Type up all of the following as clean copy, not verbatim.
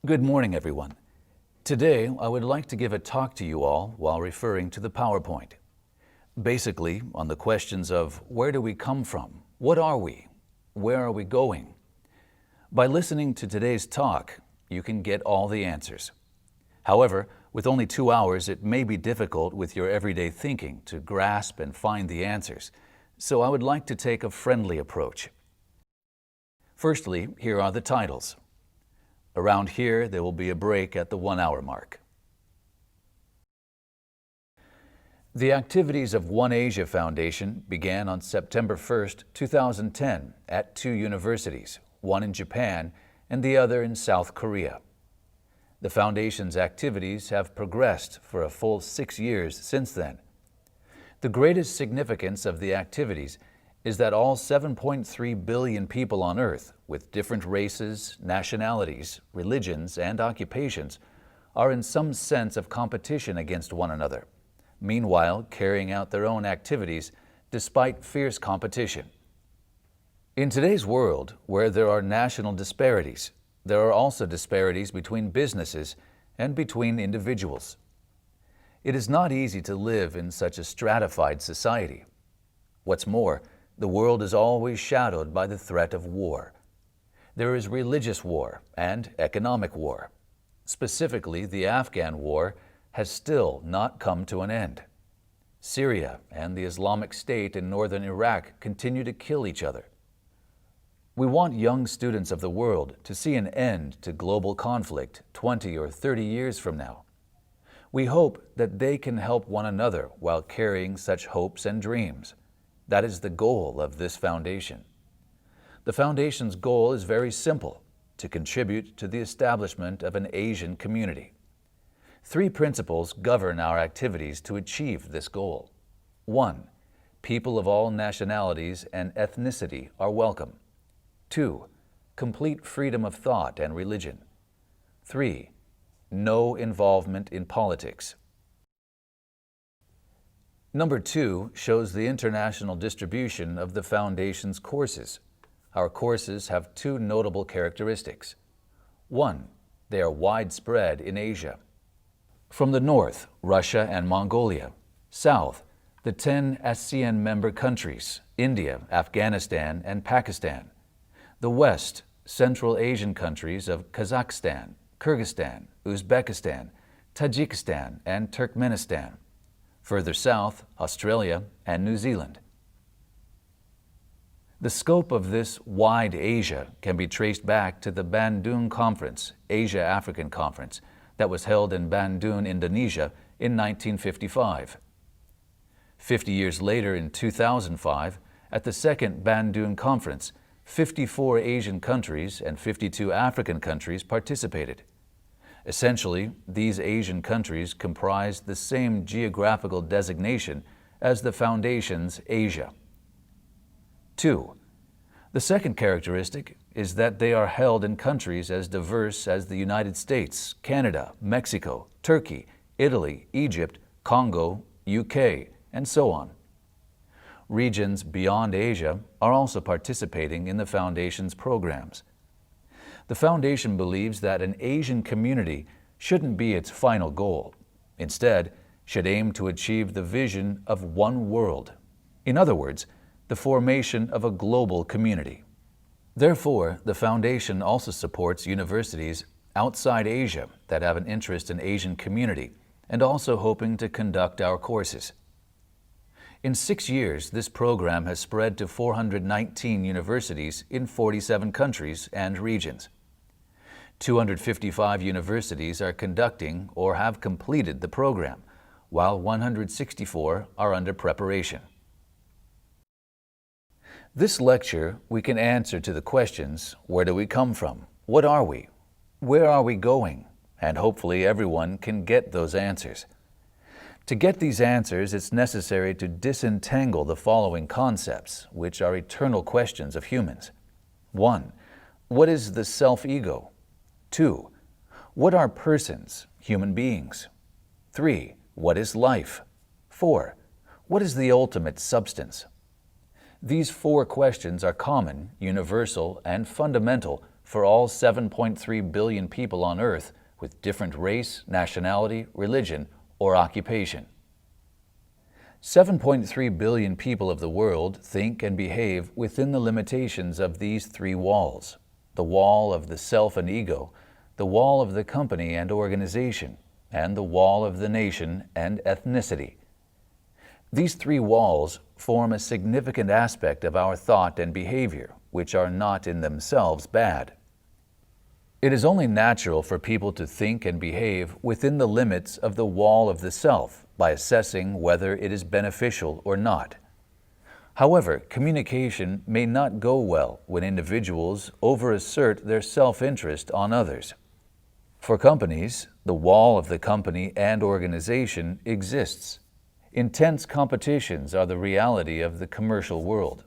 Good morning, everyone. Today, I would like to give a talk to you all while referring to the PowerPoint. Basically, on the questions of where do we come from? What are we? Where are we going? By listening to today's talk, you can get all the answers. However, with only 2 hours, it may be difficult with your everyday thinking to grasp and find the answers, so I would like to take a friendly approach. Firstly, here are the titles. Around here, there will be a break at the 1 hour mark. The activities of One Asia Foundation began on September 1st, 2010 at 2 universities, one in Japan and the other in South Korea. The Foundation's activities have progressed for a full 6 years since then. The greatest significance of the activities is that all 7.3 billion people on Earth, with different races, nationalities, religions, and occupations, are in some sense of competition against one another, meanwhile carrying out their own activities despite fierce competition. In today's world, where there are national disparities, there are also disparities between businesses and between individuals. It is not easy to live in such a stratified society. What's more, the world is always shadowed by the threat of war. There is religious war and economic war. Specifically, the Afghan war has still not come to an end. Syria and the Islamic State in northern Iraq continue to kill each other. We want young students of the world to see an end to global conflict 20 or 30 years from now. We hope that they can help one another while carrying such hopes and dreams. That is the goal of this foundation. The foundation's goal is very simple: to contribute to the establishment of an Asian community. 3 principles govern our activities to achieve this goal. 1. People of all nationalities and ethnicity are welcome. 2. Complete freedom of thought and religion. 3. No involvement in politics. Number 2 shows the international distribution of the Foundation's courses. Our courses have 2 notable characteristics. 1. They are widespread in Asia. From the north, Russia and Mongolia. South, the 10 ASEAN member countries, India, Afghanistan, and Pakistan. The west, Central Asian countries of Kazakhstan, Kyrgyzstan, Uzbekistan, Tajikistan, and Turkmenistan. Further south, Australia and New Zealand. The scope of this wide Asia can be traced back to the Bandung Conference, Asia-African Conference, that was held in Bandung, Indonesia in 1955. 50 years later, in 2005, at the second Bandung Conference, 54 Asian countries and 52 African countries participated. Essentially, these Asian countries comprise the same geographical designation as the Foundation's Asia. 2. The second characteristic is that they are held in countries as diverse as the United States, Canada, Mexico, Turkey, Italy, Egypt, Congo, UK, and so on. Regions beyond Asia are also participating in the Foundation's programs. The Foundation believes that an Asian community shouldn't be its final goal. Instead, should aim to achieve the vision of one world. In other words, the formation of a global community. Therefore, the Foundation also supports universities outside Asia that have an interest in Asian community and also hoping to conduct our courses. In 6 years, this program has spread to 419 universities in 47 countries and regions. 255 universities are conducting or have completed the program, while 164 are under preparation. This lecture, we can answer to the questions: where do we come from? What are we? Where are we going? And hopefully everyone can get those answers. To get these answers, it's necessary to disentangle the following concepts, which are eternal questions of humans. 1. What is the self-ego? 2. What are persons, human beings? 3. What is life? 4. What is the ultimate substance? These 4 questions are common, universal, and fundamental for all 7.3 billion people on Earth with different race, nationality, religion, or occupation. 7.3 billion people of the world think and behave within the limitations of these three walls: the wall of the self and ego, the wall of the company and organization, and the wall of the nation and ethnicity. These three walls form a significant aspect of our thought and behavior, which are not in themselves bad. It is only natural for people to think and behave within the limits of the wall of the self by assessing whether it is beneficial or not. However, communication may not go well when individuals overassert their self-interest on others. For companies, the wall of the company and organization exists. Intense competitions are the reality of the commercial world.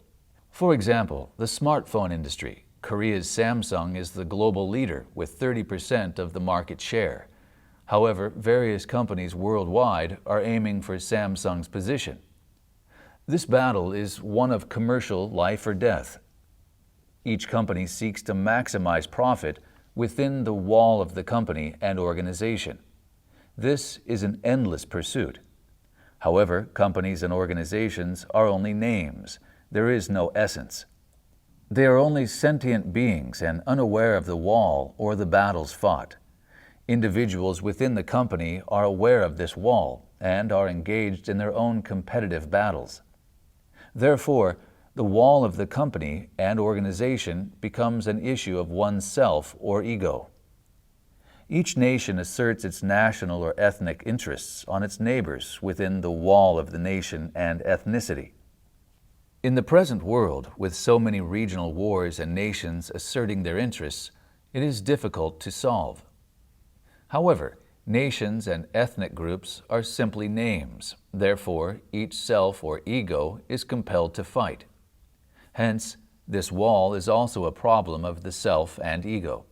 For example, the smartphone industry. Korea's Samsung is the global leader with 30% of the market share. However, various companies worldwide are aiming for Samsung's position. This battle is one of commercial life or death. Each company seeks to maximize profit within the wall of the company and organization. This is an endless pursuit. However, companies and organizations are only names. There is no essence. They are only sentient beings and unaware of the wall or the battles fought. Individuals within the company are aware of this wall and are engaged in their own competitive battles. Therefore, the wall of the company and organization becomes an issue of oneself or ego. Each nation asserts its national or ethnic interests on its neighbors within the wall of the nation and ethnicity. In the present world, with so many regional wars and nations asserting their interests, it is difficult to solve. However, nations and ethnic groups are simply names. Therefore, each self or ego is compelled to fight. Hence, this wall is also a problem of the self and ego.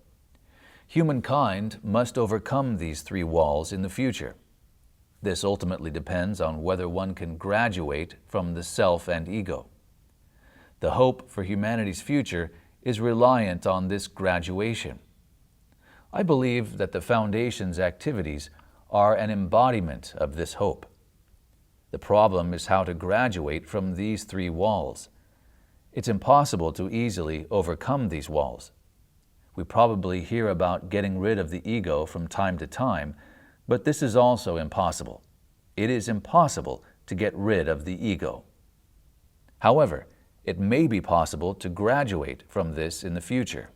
Humankind must overcome these three walls in the future. This ultimately depends on whether one can graduate from the self and ego. The hope for humanity's future is reliant on this graduation. I believe that the Foundation's activities are an embodiment of this hope. The problem is how to graduate from these three walls. It's impossible to easily overcome these walls. We probably hear about getting rid of the ego from time to time, but this is also impossible. It is impossible to get rid of the ego. However, it may be possible to graduate from this in the future.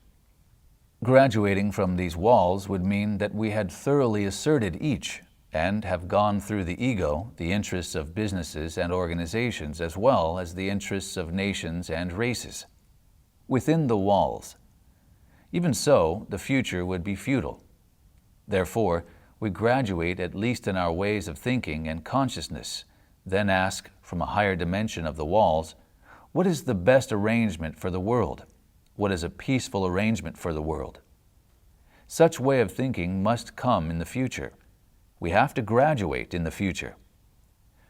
Graduating from these walls would mean that we had thoroughly asserted each and have gone through the ego, the interests of businesses and organizations, as well as the interests of nations and races, within the walls. Even so, the future would be futile. Therefore, we graduate at least in our ways of thinking and consciousness, then ask from a higher dimension of the walls, what is the best arrangement for the world? What is a peaceful arrangement for the world? Such way of thinking must come in the future. We have to graduate in the future.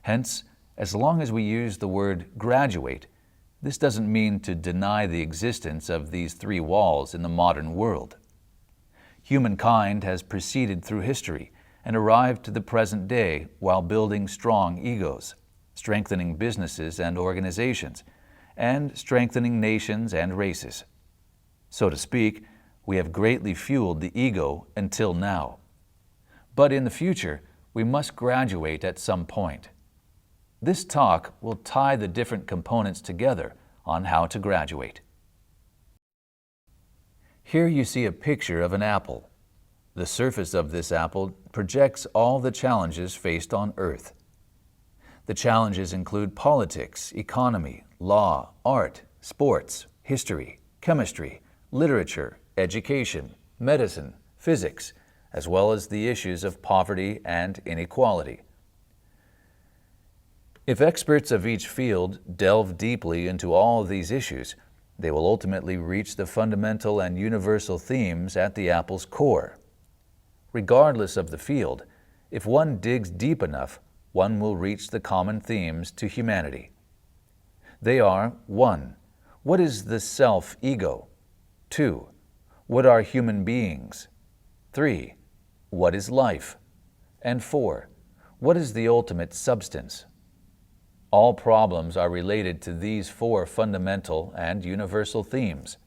Hence, as long as we use the word graduate, this doesn't mean to deny the existence of these three walls in the modern world. Humankind has proceeded through history and arrived to the present day while building strong egos, strengthening businesses and organizations, and strengthening nations and races. So to speak, we have greatly fueled the ego until now. But in the future, we must graduate at some point. This talk will tie the different components together on how to graduate. Here you see a picture of an apple. The surface of this apple projects all the challenges faced on Earth. The challenges include politics, economy, law, art, sports, history, chemistry, literature, education, medicine, physics, as well as the issues of poverty and inequality. If experts of each field delve deeply into all of these issues, they will ultimately reach the fundamental and universal themes at the apple's core. Regardless of the field, if one digs deep enough, one will reach the common themes to humanity. They are: 1. What is the self-ego? 2. What are human beings? 3. What is life? And 4. What is the ultimate substance? All problems are related to these 4 fundamental and universal themes.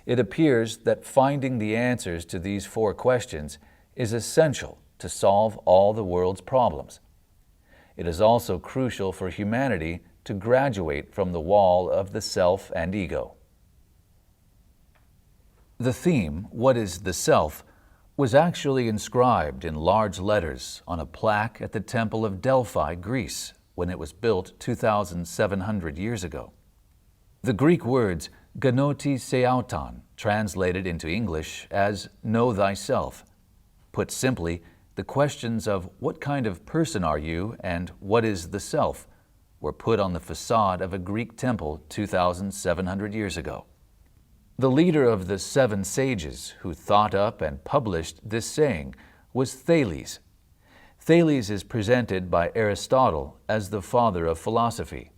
It appears that finding the answers to these 4 questions is essential to solve all the world's problems. It is also crucial for humanity to graduate from the wall of the self and ego. The theme, "What is the self?" was actually inscribed in large letters on a plaque at the Temple of Delphi, Greece, when it was built 2,700 years ago. The Greek words "gnoti seauton" translated into English as "know thyself." Put simply, the questions of "what kind of person are you?" and "what is the self?" were put on the facade of a Greek temple 2,700 years ago. The leader of the 7 sages who thought up and published this saying was Thales. Thales is presented by Aristotle as the father of philosophy.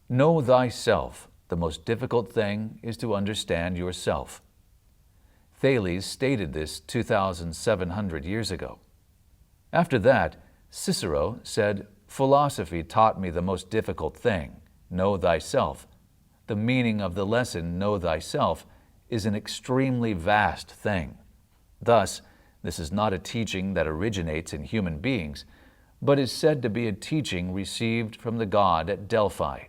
Know thyself. The most difficult thing is to understand yourself. Thales stated this 2,700 years ago. After that, Cicero said, "Philosophy taught me the most difficult thing, know thyself. The meaning of the lesson, know thyself, is an extremely vast thing. Thus, this is not a teaching that originates in human beings, but is said to be a teaching received from the god at Delphi."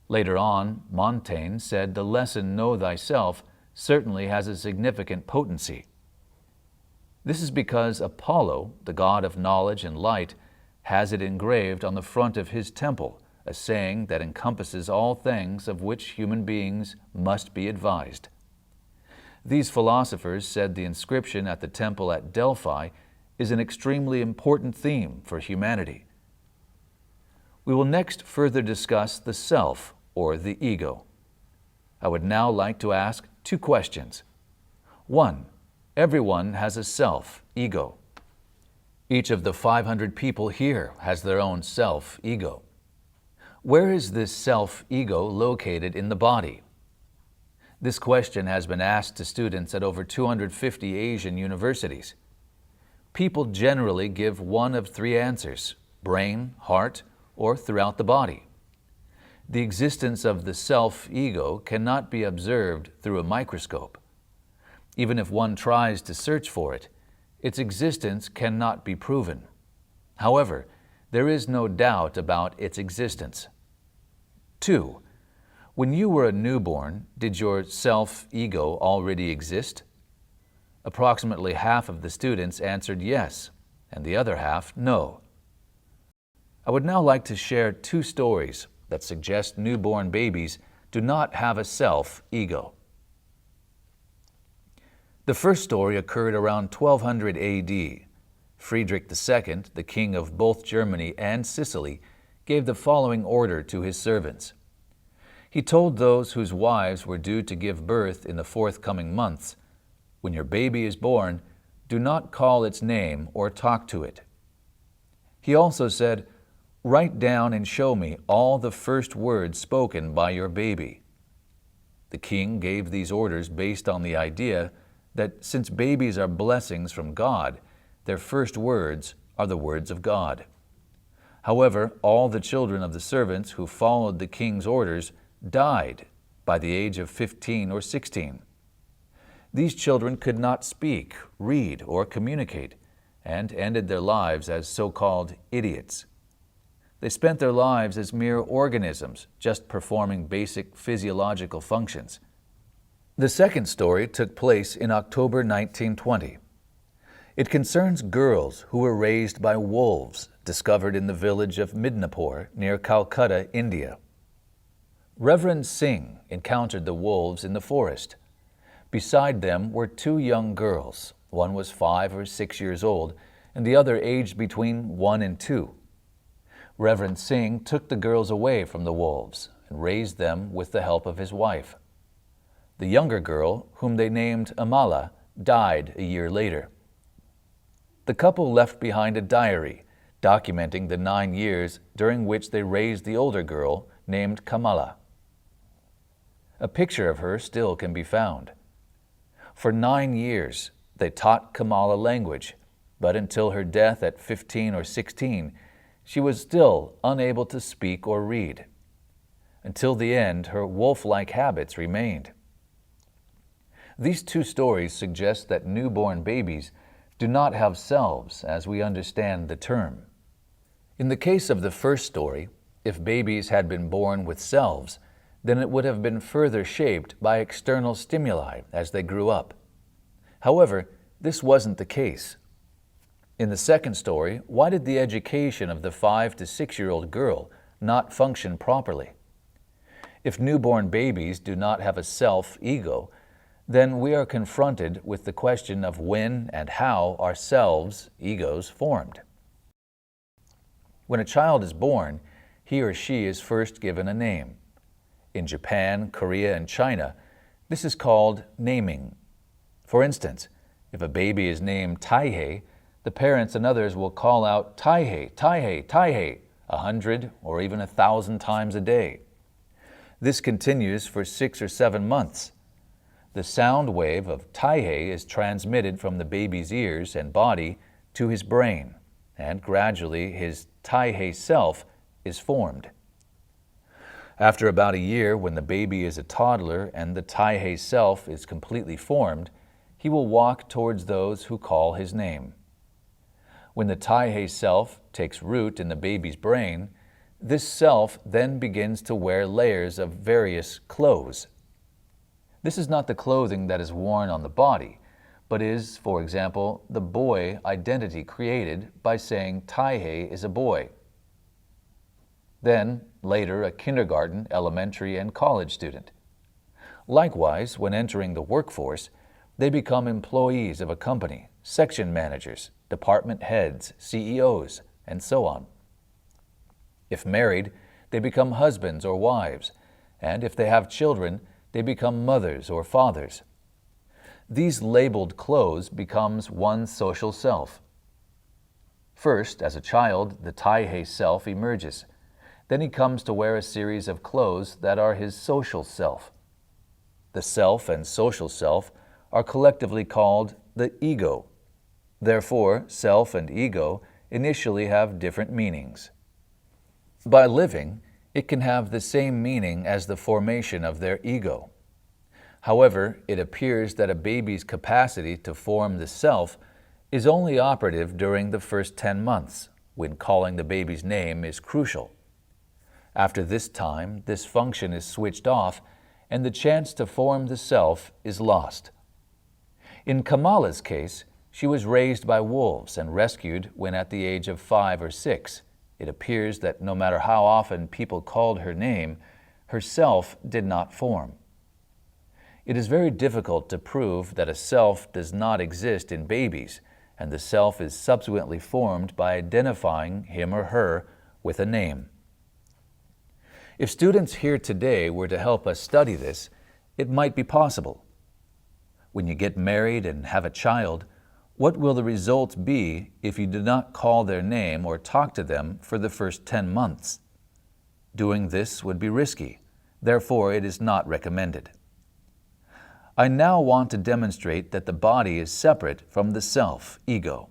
Later on, Montaigne said the lesson, know thyself, certainly has a significant potency. This is because Apollo, the god of knowledge and light, has it engraved on the front of his temple, a saying that encompasses all things of which human beings must be advised. These philosophers said the inscription at the temple at Delphi is an extremely important theme for humanity. We will next further discuss the self, or the ego. I would now like to ask 2 questions. 1. Everyone has a self, ego. Each of the 500 people here has their own self, ego. Where is this self-ego located in the body? This question has been asked to students at over 250 Asian universities. People generally give one of 3 answers: brain, heart, or throughout the body. The existence of the self-ego cannot be observed through a microscope. Even if one tries to search for it, its existence cannot be proven. However, there is no doubt about its existence. 2. When you were a newborn, did your self-ego already exist? Approximately half of the students answered yes, and the other half no. I would now like to share 2 stories that suggest newborn babies do not have a self-ego. The first story occurred around 1200 AD. Friedrich II, the king of both Germany and Sicily, gave the following order to his servants. He told those whose wives were due to give birth in the forthcoming months, "When your baby is born, do not call its name or talk to it." He also said, "Write down and show me all the first words spoken by your baby." The king gave these orders based on the idea that since babies are blessings from God, their first words are the words of God. However, all the children of the servants who followed the king's orders died by the age of 15 or 16. These children could not speak, read, or communicate, and ended their lives as so-called idiots. They spent their lives as mere organisms, just performing basic physiological functions. The second story took place in October 1920. It concerns girls who were raised by wolves discovered in the village of Midnapore near Calcutta, India. Reverend Singh encountered the wolves in the forest. Beside them were 2 young girls. One was 5 or 6 years old, and the other aged between 1 and 2. Reverend Singh took the girls away from the wolves and raised them with the help of his wife. The younger girl, whom they named Amala, died a year later. The couple left behind a diary documenting the 9 years during which they raised the older girl named Kamala. A picture of her still can be found. For 9 years, they taught Kamala language, but until her death at 15 or 16, she was still unable to speak or read. Until the end, her wolf-like habits remained. These two stories suggest that newborn babies do not have selves as we understand the term. In the case of the first story, if babies had been born with selves, then it would have been further shaped by external stimuli as they grew up. However, this wasn't the case. In the second story, why did the education of the 5 to 6-year-old girl not function properly? If newborn babies do not have a self-ego, then we are confronted with the question of when and how are selves, egos, formed. When a child is born, he or she is first given a name. In Japan, Korea, and China, this is called naming. For instance, if a baby is named Taihei, the parents and others will call out Taihei, Taihei, Taihei 100 or even 1,000 times a day. This continues for 6 or 7 months. The sound wave of Taihei is transmitted from the baby's ears and body to his brain, and gradually his Taihei self is formed. After about a year, when the baby is a toddler and the Taihei self is completely formed, he will walk towards those who call his name. When the Taihei self takes root in the baby's brain, this self then begins to wear layers of various clothes. This is not the clothing that is worn on the body, but is, for example, the boy identity created by saying Taihei is a boy. Then, later, a kindergarten, elementary, and college student. Likewise, when entering the workforce, they become employees of a company, section managers, department heads, CEOs, and so on. If married, they become husbands or wives, and if they have children, they become mothers or fathers. These labeled clothes becomes one's social self. First, as a child, the Taihei self emerges. Then he comes to wear a series of clothes that are his social self. The self and social self are collectively called the ego. Therefore, self and ego initially have different meanings. By living, it can have the same meaning as the formation of their ego. However, it appears that a baby's capacity to form the self is only operative during the first 10 months, when calling the baby's name is crucial. After this time, this function is switched off, and the chance to form the self is lost. In Kamala's case, she was raised by wolves and rescued when at the age of 5 or 6. It appears that no matter how often people called her name, her self did not form. It is very difficult to prove that a self does not exist in babies, and the self is subsequently formed by identifying him or her with a name. If students here today were to help us study this, it might be possible. When you get married and have a child, what will the results be if you do not call their name or talk to them for the first 10 months? Doing this would be risky. Therefore, it is not recommended. I now want to demonstrate that the body is separate from the self, ego.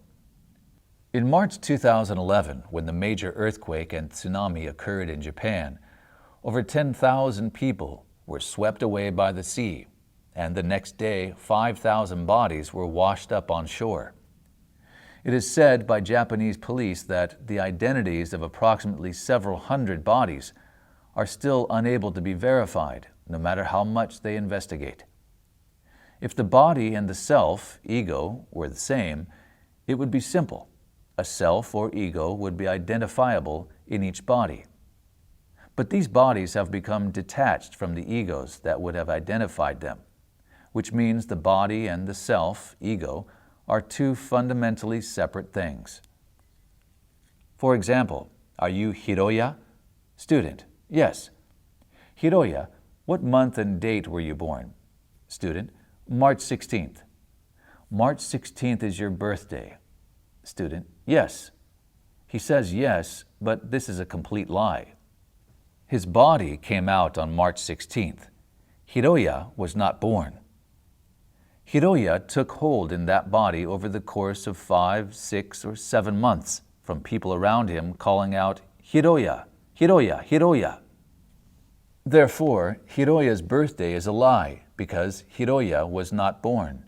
In March 2011, when the major earthquake and tsunami occurred in Japan, over 10,000 people were swept away by the sea, and the next day, 5,000 bodies were washed up on shore. It is said by Japanese police that the identities of approximately several hundred bodies are still unable to be verified, no matter how much they investigate. If the body and the self, ego, were the same, it would be simple. A self or ego would be identifiable in each body. But these bodies have become detached from the egos that would have identified them, which means the body and the self, ego, are two fundamentally separate things. For example, are you Hiroya? Student: yes. Hiroya, what month and date were you born? Student: March 16th. March 16th is your birthday. Student: yes. He says yes, but this is a complete lie. His body came out on March 16th. Hiroya was not born. Hiroya took hold in that body over the course of 5, 6, or 7 months, from people around him calling out, "Hiroya, Hiroya, Hiroya." Therefore, Hiroya's birthday is a lie, because Hiroya was not born.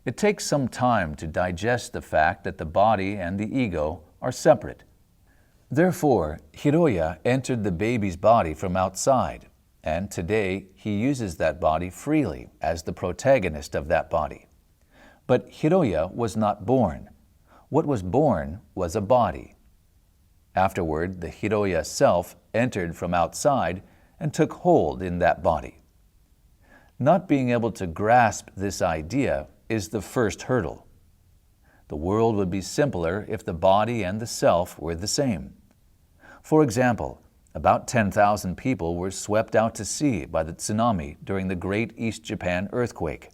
It takes some time to digest the fact that the body and the ego are separate. Therefore, Hiroya entered the baby's body from outside, and today he uses that body freely as the protagonist of that body. But Hiroya was not born. What was born was a body. Afterward, the Hiroya self entered from outside and took hold in that body. Not being able to grasp this idea is the first hurdle. The world would be simpler if the body and the self were the same. For example, about 10,000 people were swept out to sea by the tsunami during the Great East Japan earthquake.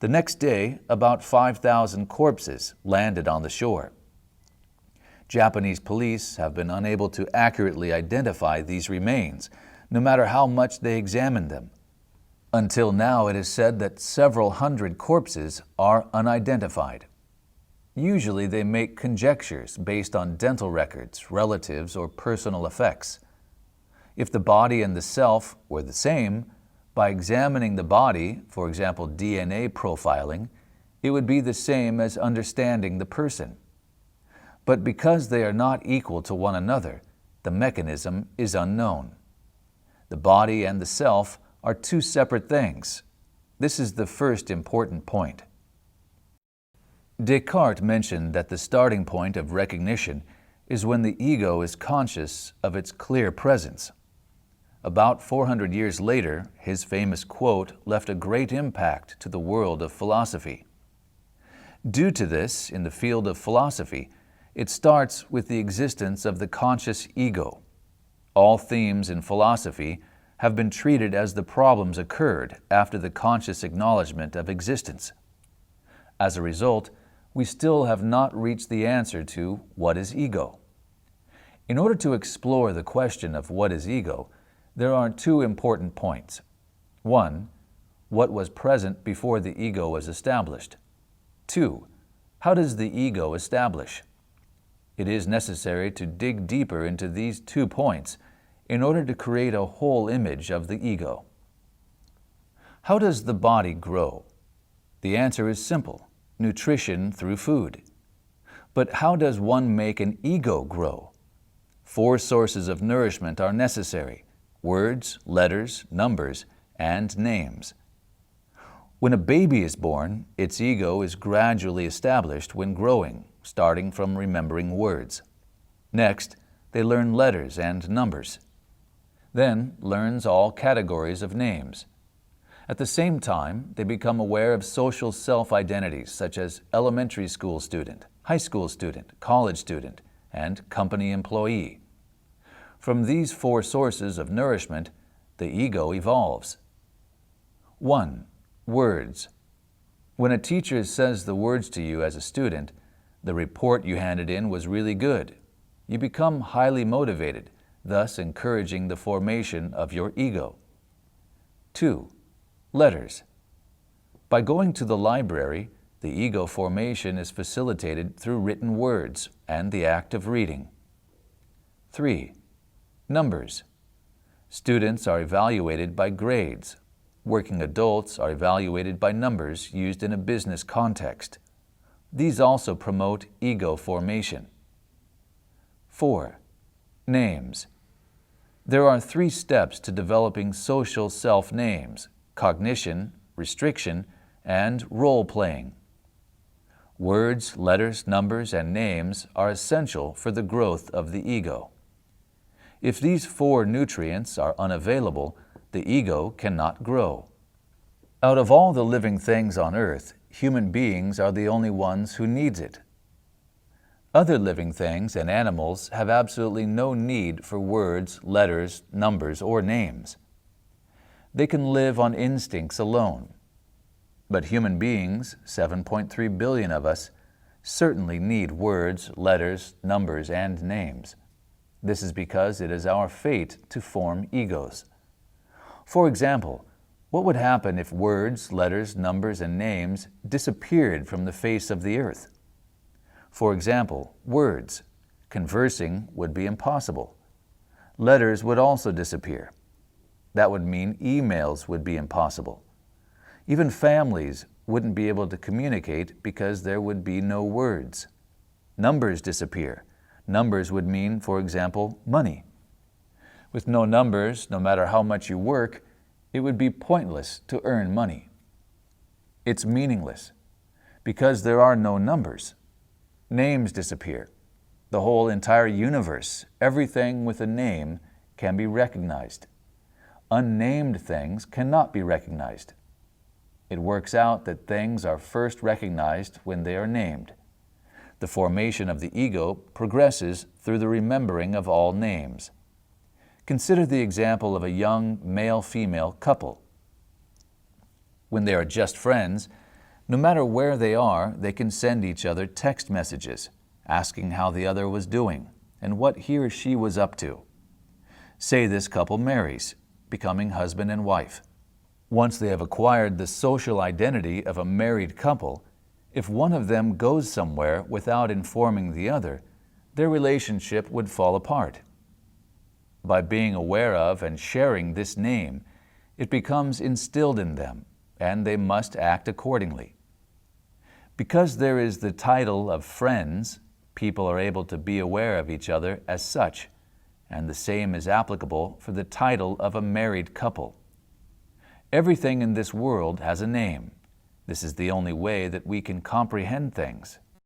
The next day, about 5,000 corpses landed on the shore. Japanese police have been unable to accurately identify these remains, no matter how much they examine them. Until now, it is said that several hundred corpses are unidentified. Usually they make conjectures based on dental records, relatives, or personal effects. If the body and the self were the same, by examining the body, for example DNA profiling, it would be the same as understanding the person. But because they are not equal to one another, the mechanism is unknown. The body and the self are two separate things. This is the first important point. Descartes mentioned that the starting point of recognition is when the ego is conscious of its clear presence. About 400 years later, his famous quote left a great impact to the world of philosophy. Due to this, in the field of philosophy, it starts with the existence of the conscious ego. All themes in philosophy have been treated as the problems occurred after the conscious acknowledgement of existence. As a result, we still have not reached the answer to what is ego. In order to explore the question of what is ego, there are two important points. One, what was present before the ego was established? Two, how does the ego establish? It is necessary to dig deeper into these 2 points in order to create a whole image of the ego. How does the body grow? The answer is simple: nutrition through food. But how does one make an ego grow? 4 sources of nourishment are necessary: words, letters, numbers, and names. When a baby is born, its ego is gradually established when growing, starting from remembering words. Next, they learn letters and numbers. Then learns all categories of names. At the same time, they become aware of social self-identities such as elementary school student, high school student, college student, and company employee. From these 4 sources of nourishment, the ego evolves. 1. Words. When a teacher says the words to you as a student, the report you handed in was really good. You become highly motivated, thus encouraging the formation of your ego. 2. Letters. By going to the library, the ego formation is facilitated through written words and the act of reading. 3. Numbers. Students are evaluated by grades. Working adults are evaluated by numbers used in a business context. These also promote ego formation. 4. Names. There are 3 steps to developing social self-names: cognition, restriction, and role-playing. Words, letters, numbers, and names are essential for the growth of the ego. If these 4 nutrients are unavailable, the ego cannot grow. Out of all the living things on earth, human beings are the only ones who needs it. Other living things and animals have absolutely no need for words, letters, numbers, or names. They can live on instincts alone. But human beings, 7.3 billion of us, certainly need words, letters, numbers, and names. This is because it is our fate to form egos. For example, What would happen if words, letters, numbers, and names disappeared from the face of the earth? For example, words. Conversing would be impossible. Letters would also disappear. That would mean emails would be impossible. Even families wouldn't be able to communicate because there would be no words. Numbers disappear. Numbers would mean, for example, money. With no numbers, no matter how much you work, it would be pointless to earn money. It's meaningless because there are no numbers. Names disappear. The whole entire universe, everything with a name, can be recognized. Unnamed things cannot be recognized. It works out that things are first recognized when they are named. The formation of the ego progresses through the remembering of all names. Consider the example of a young male-female couple. When they are just friends, no matter where they are, they can send each other text messages, asking how the other was doing and what he or she was up to. Say this couple marries, becoming husband and wife. Once they have acquired the social identity of a married couple, if one of them goes somewhere without informing the other, their relationship would fall apart. By being aware of and sharing this name, it becomes instilled in them, and they must act accordingly. Because there is the title of friends, people are able to be aware of each other as such, and the same is applicable for the title of a married couple. Everything in this world has a name. This is the only way that we can comprehend things.